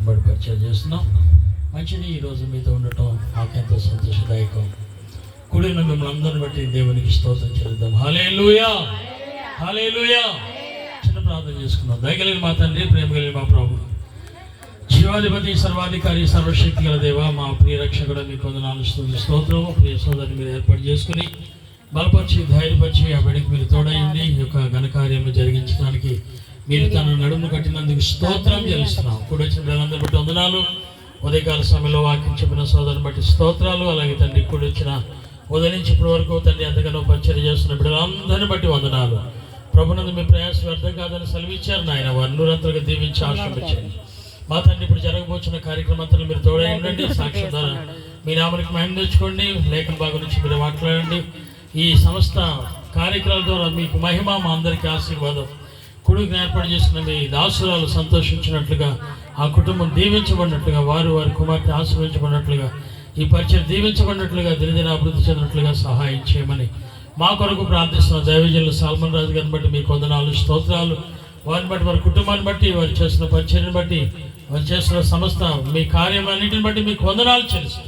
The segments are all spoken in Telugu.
బట్టి పరిచయం చేస్తున్నాం. మంచిది, ఈరోజు మీతో ఉండటం నాకెంతో సంతోషదాయకం. కూడిన మిమ్మల్ని అందరిని బట్టి దేవునికి స్తోత్రం చెల్లిద్దాం. హల్లెలూయా, హల్లెలూయా. చిన్న ప్రార్థన చేసుకుందాం. దయగలిగిన మా తండ్రి, ప్రేమ కలిగిన మా ప్రభు, జీవాధిపతి, సర్వాధికారి, సర్వశక్తి గల దేవ, మా ప్రియ రక్షకుడు, మీకు వందనాలు, స్తోత్రం. ప్రియ సోదరిని మీరు ఏర్పాటు చేసుకుని బలపరిచి ధైర్యపరిచి ఆ బిడ్డకి మీరు తోడైంది ఈ యొక్క ఘనకార్యం జరిగించడానికి మీరు తన నడుము కట్టినందుకు స్తోత్రం చెల్లిస్తున్నాం. కూడా వచ్చిన బిడ్డలందరూ బట్టి వందనాలు. ఉదయకాల సమయంలో వాక్యం చెప్పిన సోదరుని బట్టి స్తోత్రాలు. అలాగే తండ్రి కూడా వచ్చిన ఉదయం నుంచి ఇప్పటి వరకు తండ్రి ఎంతగానో పరిచయం చేస్తున్న బిడ్డలందరిని బట్టి వందనాలు. ప్రభునందు మీ ప్రయాసం వ్యర్థం కాదని సెలవిచ్చారు నాయన. వారు నూరంతలుగా దీవించి ఆశ్రమించండి. మా తండ్రి ఇప్పుడు జరగబోతున్న కార్యక్రమంతో మీరు తోడై ఉండండి. సాక్ష్యం ద్వారా మీ నామానికి మహిమ తెచ్చుకోండి. లేఖన భాగం నుంచి మీరు మాట్లాడండి. ఈ సమస్త కార్యక్రమాల ద్వారా మీకు మహిమ, మా అందరికీ ఆశీర్వాదం. కొడుకుని ఏర్పాటు చేసుకున్న మీ దాసురాలు సంతోషించినట్లుగా, ఆ కుటుంబం దీవించబడినట్లుగా, వారి కుమార్తె ఆశీర్వించబడినట్లుగా, ఈ పరిచయం దీవించబడినట్లుగా, దినదిన అభివృద్ధి చెందినట్లుగా సహాయం చేయమని మా కొరకు ప్రార్థిస్తున్న దైవజనులు సాల్మన్ రాజు గారిని బట్టి మీకు వందనాలు, స్తోత్రాలు. వారిని బట్టి, వారి కుటుంబాన్ని బట్టి, వారు చేస్తున్న పరిచర్ని బట్టి, వారు చేస్తున్న సమస్త మీ కార్యమన్నింటిని బట్టి మీకు వందనాలు చెల్లిస్తూ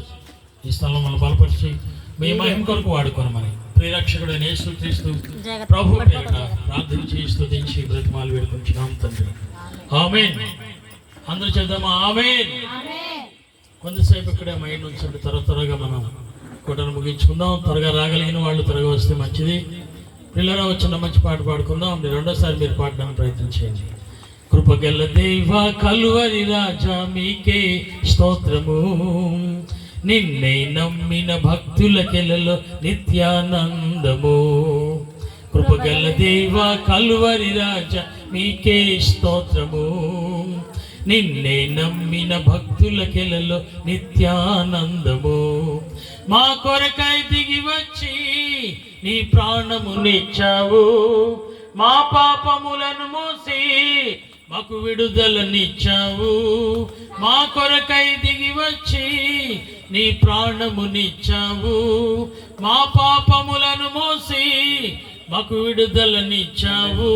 ఈ స్థలంలో మనం బలపరిచి మీ మహిమ కొరకు వాడుకోనమని ప్రియరక్షకుడైన యేసుక్రీస్తు ప్రభు పేరిట ప్రార్థించి స్తుతించి బ్రతిమాలు వేడుకుంటున్నాం తండ్రి. ఆమేన్. అందరూ చెప్దామా? ఆమేన్. కొంతసేపు ఇక్కడే మైండ్ ఉంచండి. త్వరగా మనం కూటను ముగించుకుందాం. త్వరగా రాగలిగిన వాళ్ళు త్వరగా వస్తే మంచిది. పిల్లరా వచ్చిన మంచి పాట పాడుకుందాం. రెండోసారి మీరు పాడడానికి ప్రయత్నం చేయండి. కృపగల దేవ కలువరి రాజా మీకే స్తోత్రము, నిన్నే నమ్మిన భక్తులకెలలో నిత్యానందము. కృపగల దేవ కలువరి రాజా మీకే స్తోత్రము, నిన్నే నమ్మిన భక్తులకెలలో నిత్యానందము. మా కొరకై దిగి వచ్చి నీ ప్రాణమునిచ్చావు, మా పాపములను మోసి మాకు విడుదలనిచ్చావు. మా కొరకై దిగి వచ్చి నీ ప్రాణమునిచ్చావు, మా పాపములను మోసి మాకు విడుదలనిచ్చావు.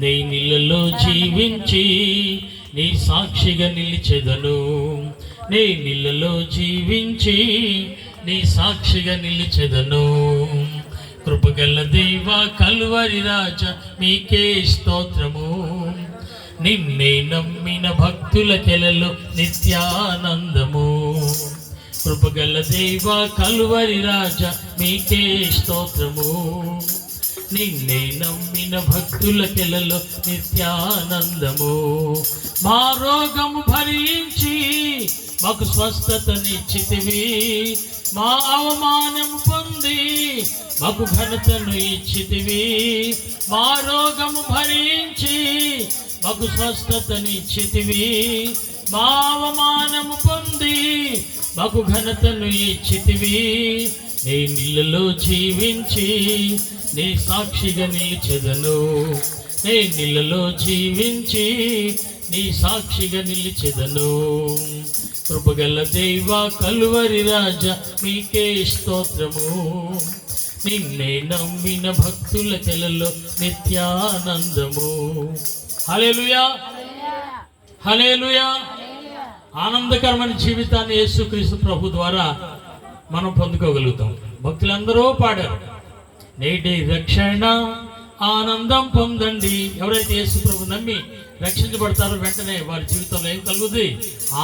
నీ నీళ్ళలో జీవించి నీ సాక్షిగా నిలిచెదను, నీ నీళ్ళలో జీవించి నీ సాక్షిగా నిలిచెదను. కృపగల దేవ కలువరి రాజా మీకే స్తోత్రము, నిన్నే నమ్మిన భక్తులకెలలో నిత్యానందము. కృపగల దేవ కలువరి రాజా మీకే స్తోత్రము, నిన్నే నమ్మిన భక్తులకెలలో నిత్యానందము. మా రోగము భరించి మాకు స్వస్థతనిచ్చితివి, మా అవమానము పొంది మాకు ఘనతను ఇచ్చితివి. మా రోగము భరించి మాకు స్వస్థతనిచ్చితివి, మా అవమానము పొంది మాకు ఘనతను ఇచ్చితివి. నీ నీళ్ళలో జీవించి నీ సాక్షిగా నిలిచెదను, నీ నీళ్ళలో జీవించి నీ సాక్షిగా నిలిచెదను. కృపగల దేవ కలువరి రాజా మీకే స్తోత్రము, నిన్నే నమ్మిన భక్తులకెలలో నిత్యానందము. హల్లెలూయా, హల్లెలూయా. ఆనందకరమైన జీవితాన్ని యేసుక్రీస్తు ప్రభు ద్వారా మనం పొందుకోగలుగుతాం. భక్తులందరూ పాడారు, నేటి రక్షణ ఆనందం పొందండి. ఎవరైతే యేసు ప్రభు నమ్మి రక్షించబడతారో వెంటనే వారి జీవితంలో ఏం కలుగుతుంది?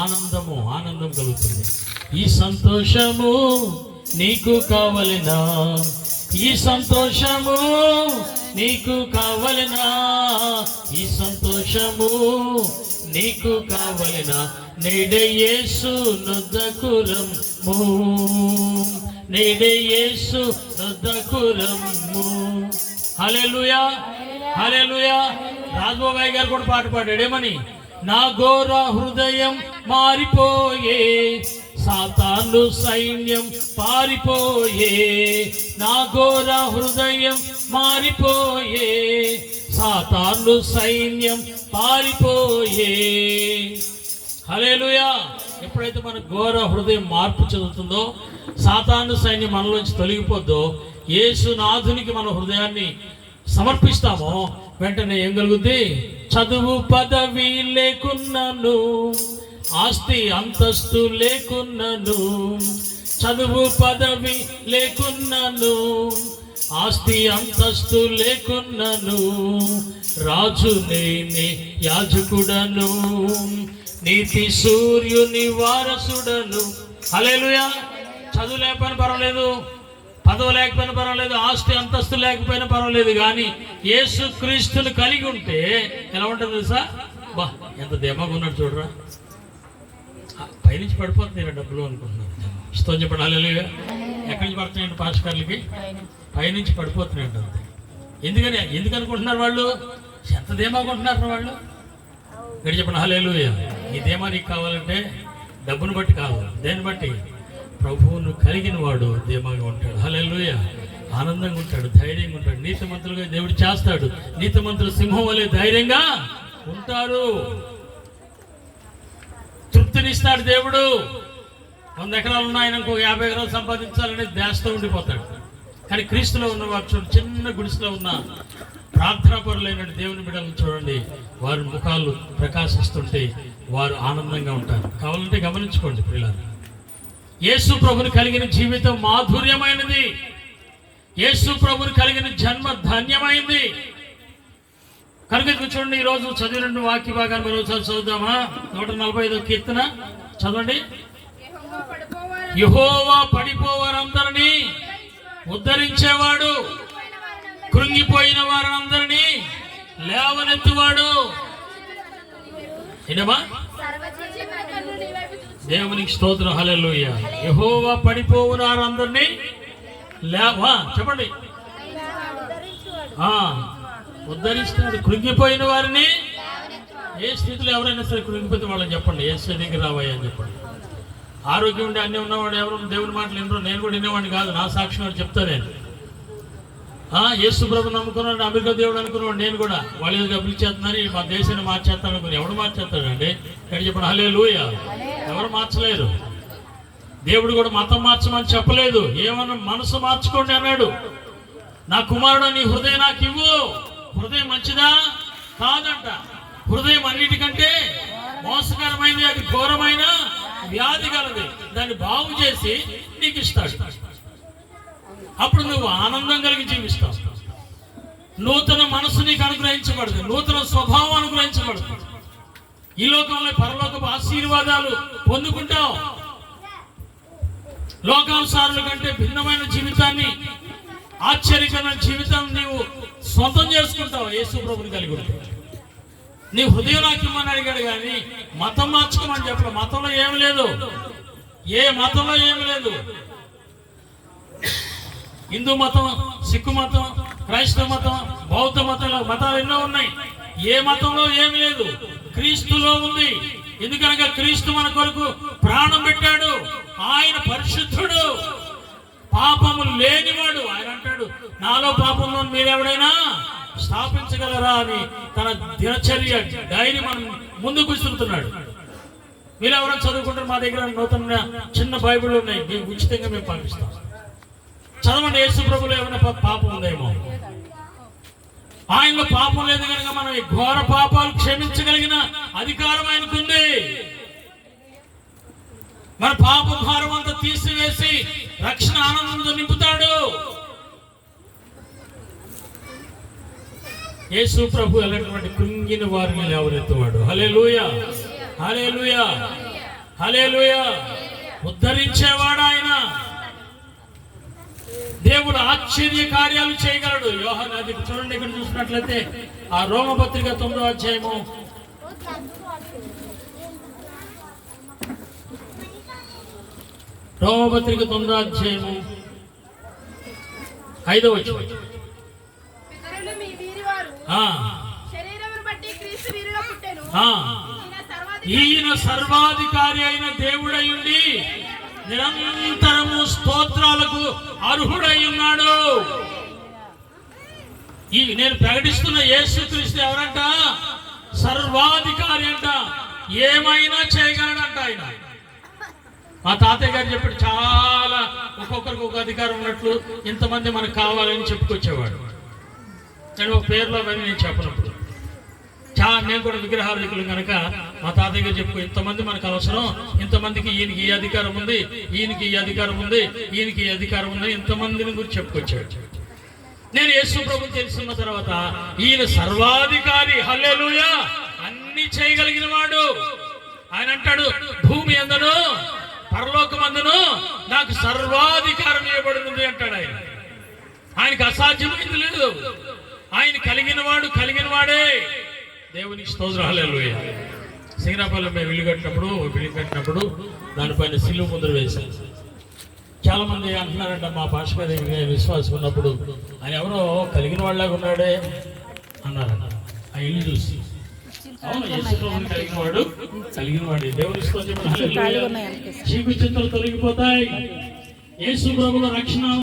ఆనందం కలుగుతుంది. ఈ సంతోషము నీకు కావలెనా, ఈ సంతోషము నీకు కావలెనా, ఈ సంతోషము నీకు కావలెనా. నేడే యేసు నొద్దకు రమ్ము, నేడే యేసు నొద్దకు రమ్ము. హల్లెలూయా, హల్లెలూయా. రాజబాబాయ్ గారు కూడా పాట పాడాడు. ఏమని? నా ఘోర హృదయం మారిపోయే, సాతాను సైన్యం పారిపోయే. నా ఘోర హృదయం మారిపోయే, సాతాను సైన్యం పారిపోయే. హల్లెలూయా. ఎప్పుడైతే మన ఘోర హృదయం మార్పు చెందుతుందో, సాతాను సైన్యం మనలోంచి తొలగిపోద్దో, యేసునాథునికి మన హృదయాన్ని సమర్పిస్తామో వెంటనే ఏం కలుగుద్ది? చదువు పదవి లేకున్నాను, ఆస్తి అంతస్తు లేకున్నను, చదువు పదవి లేకున్నను, ఆస్తి అంతస్తు లేకున్నను, రాజు నేనే యాజకుడను, నీతి సూర్యుని వారసుడను. హల్లెలూయా. చదువు లేకపోయినా పర్వాలేదు, పదవి లేకపోయినా పర్వాలేదు, ఆస్తి అంతస్తు లేకపోయినా పర్వాలేదు, కానీ యేసుక్రీస్తుని కలిగి ఉంటే ఎలా ఉంటుంది తెలుసా? బా ఎంత దేమాగా ఉన్నాడు చూడరా. పైనుంచి పడిపోతున్నాయి డబ్బులు అనుకుంటున్నాను. ఇష్టం చెప్పండి హల్లెలూయా. ఎక్కడి నుంచి పడుతున్నాయండి పాస్టర్లకి? పైనుంచి పడిపోతున్నాయండి అంతే. ఎందుకు అనుకుంటున్నారు వాళ్ళు? ఎంత ధీమాగా ఉంటున్నారు వాళ్ళు? ఇక్కడ చెప్పండి హల్లెలూయా. ఈ ధీమా నీకు కావాలంటే డబ్బును బట్టి కావాలి, దేన్ని బట్టి? ప్రభువును కలిగిన వాడు ధీమాగా ఉంటాడు. హల్లెలూయా. ఆనందంగా ఉంటాడు, ధైర్యంగా ఉంటాడు. నీతిమంతులుగా దేవుడు చేస్తాడు. నీతిమంతులు సింహం వలె ధైర్యంగా ఉంటారు. తృప్తినిస్తాడు దేవుడు. 100 ఎకరాలు ఉన్న ఆయన ఇంకో 50 ఎకరాలు సంపాదించాలని దేశంతో ఉండిపోతాడు. కానీ క్రీస్తులో ఉన్న వారు చూడండి, చిన్న గుడిసెలో ఉన్న ప్రార్థనాపరులైన దేవుని బిడ్డలను చూడండి, వారి ముఖాలు ప్రకాశిస్తుంటే వారు ఆనందంగా ఉంటారు. కావాలంటే గమనించుకోండి పిల్లలు. యేసు ప్రభుని కలిగిన జీవితం మాధుర్యమైనది. యేసు ప్రభుని కలిగిన జన్మ ధన్యమైంది. కనుక చూడండి, ఈరోజు చదివిన వాక్య భాగాన్ని మరోసారి చదువుదామా? 145వ కీర్తన చదవండి. యెహోవా పడిపోవారందరినీ ఉద్ధరించేవాడు, కృంగిపోయిన వారందరినీ లేవనెత్తువాడు. ఏనమ్మా? దేవునికి స్తోత్రం. హల్లెలూయా. యెహోవా పడిపోవున వారందరినీ చెప్పండి ఉద్ధరిస్తాడు, కృంగిపోయిన వారిని. ఏ స్థితిలో ఎవరైనా సరే కృంగిపోతే వాళ్ళని చెప్పండి, ఏ స్థితికి రావయ్యా అని చెప్పండి. ఆరోగ్యం ఉండి అన్నీ ఉన్నవాడు ఎవరు దేవుని మాటలు వినరు. నేను కూడా వినేవాడిని కాదు, నా సాక్షి వాడు చెప్తా. నేను యేసు ప్రభు నమ్ముకున్నాడు, అమెరికా దేవుడు అనుకున్నాడు. నేను కూడా వాళ్ళు ఏదో పిలిచేస్తున్నారు, మా దేశాన్ని మార్చేస్తాను అనుకుని. ఎవడు మార్చేస్తాడండి? ఇక్కడ చెప్పండి హల్లెలూయా. ఎవరు మార్చలేరు. దేవుడు కూడా మతం మార్చమని చెప్పలేదు. ఏమన్నా మనసు మార్చుకోండి అన్నాడు. నా కుమారుడు నీ హృదయం నాకు ఇవ్వు. హృదయం మంచిదా? కాదంట. హృదయం అన్నిటికంటే మోసకరమైనది, అది ఘోరమైన వ్యాధి కలది. దాన్ని బాగు చేసి నీకు ఇస్తాడు. అప్పుడు నువ్వు ఆనందం కలిగి జీవిస్తావు. నూతన మనసు నీకు అనుగ్రహించబడుతుంది, నూతన స్వభావం అనుగ్రహించబడుతుంది. ఈ లోకంలో పరలోకపు ఆశీర్వాదాలు పొందుకుంటావు. లోకానుసారుల కంటే భిన్నమైన జీవితాన్ని, ఆశ్చర్యకరమైన జీవితాన్ని నీవు సొంతం చేసుకుంటావు. యేసు ప్రభుని కలిగి ఉంటావు. నీ హృదయం నాకు ఇమ్మని అడిగాడు, కానీ మతం మార్చుకోమని చెప్పలే. మతంలో ఏమి లేదు, ఏ మతంలో ఏమి లేదు. హిందూ మతం, సిక్కు మతం, క్రైస్తవ మతం, బౌద్ధ మతాలు ఎన్నో ఉన్నాయి. ఏ మతంలో ఏమి లేదు, క్రీస్తులో ఉంది. ఎందుకనగా క్రీస్తు మన కొరకు ప్రాణం పెట్టాడు. ఆయన పరిశుద్ధుడు, పాపము లేనివాడు. ఆయన అంటాడు, నాలో పాపంలో మీరెవడైనా స్థాపించగలరా అని తన దినచర్య డైరీ మనం ముందుకు విసురుతున్నాడు. మీరు ఎవరైనా చదువుకుంటారు, మా దగ్గర నూతన చిన్న బైబిల్ ఉన్నాయి, మేము ఉచితంగా మేము పంపిస్తాం. చదవండి. యేసు ప్రభులో ఏమైనా పాపం ఉందేమో? ఆయనలో పాపం లేదు కనుక మనం ఈ ఘోర పాపాలు క్షమించగలిగిన అధికారం ఆయనకుంది. మన పాప భారం అంతా తీసివేసి రక్షణ ఆనందంతో నింపుతాడు. యేసు ప్రభు ఎలాంటి కృంగిన వారిని లేవనెత్తువాడు. హల్లెలూయా, హల్లెలూయా, హల్లెలూయా. ఉద్ధరించేవాడు ఆయన. దేవుడు ఆశ్చర్య కార్యాలు చేయగలడు. యోహాను అది చూడండి, ఇక్కడ చూసినట్లయితే ఆ రోమపత్రిక 9వ అధ్యాయము 5వ వచనం. ఈయన సర్వాధికారి అయిన దేవుడై ఉండి నిరంతరము స్తోత్రాలకు అర్హుడై ఉన్నాడు. ఈ నేను ప్రకటిస్తున్న యేసుక్రీస్తు ఎవరంట? సర్వాధికారి అంట. ఏమైనా చేయగలడంట ఆయన. మా తాతయ్య గారు చెప్పాడు, చాలా ఒక్కొక్కరికి ఒక అధికారం ఉన్నట్లు ఇంతమంది మనకు కావాలని చెప్పుకొచ్చేవాడు. నేను ఒక పేర్లో కానీ నేను చెప్పినప్పుడు నేను కూడా విగ్రహారాధికులు కనుక మా తాతయ్య గారు చెప్పు, ఇంతమంది మనకు అవసరం, ఇంతమందికి ఈయనకి ఈ అధికారం ఉంది, ఈయనకి ఈ అధికారం ఉంది, ఈయనకి ఈ అధికారం ఉంది, ఇంతమందిని గురించి చెప్పుకొచ్చాడు. నేను యేసు ప్రభువు తెలుసుకున్న తర్వాత ఈయన సర్వాధికారి, హల్లెలూయా, అన్ని చేయగలిగిన వాడు. ఆయన అంటాడు, భూమి అందను పరలోకమందును నాకు సర్వాధికారం ఇవ్వబడింది అంటాడు. ఆయనకి అసాధ్యమైంది లేదు. ఆయన కలిగిన వాడే. దేవునికి స్తోత్రం, హల్లెలూయా. సింగరాపల్లి మేము ఇల్లు కట్టినప్పుడు దానిపైన సిలువ ముద్ర వేశాను. చాలా మంది అంటున్నారంట, మా పాష గారి విశ్వాసం ఉన్నప్పుడు ఆయన ఎవరో కలిగిన వాళ్ళగా ఉన్నాడే అన్నారంట ఆ ఇల్లు చూసి. అవును, యేసుప్రభువుని కలిగిన వాడే. దేవుని స్తోత్రం, హల్లెలూయా. చీకు చింతలు తొలగిపోతాయి. యేసు ప్రభువుల రక్షణ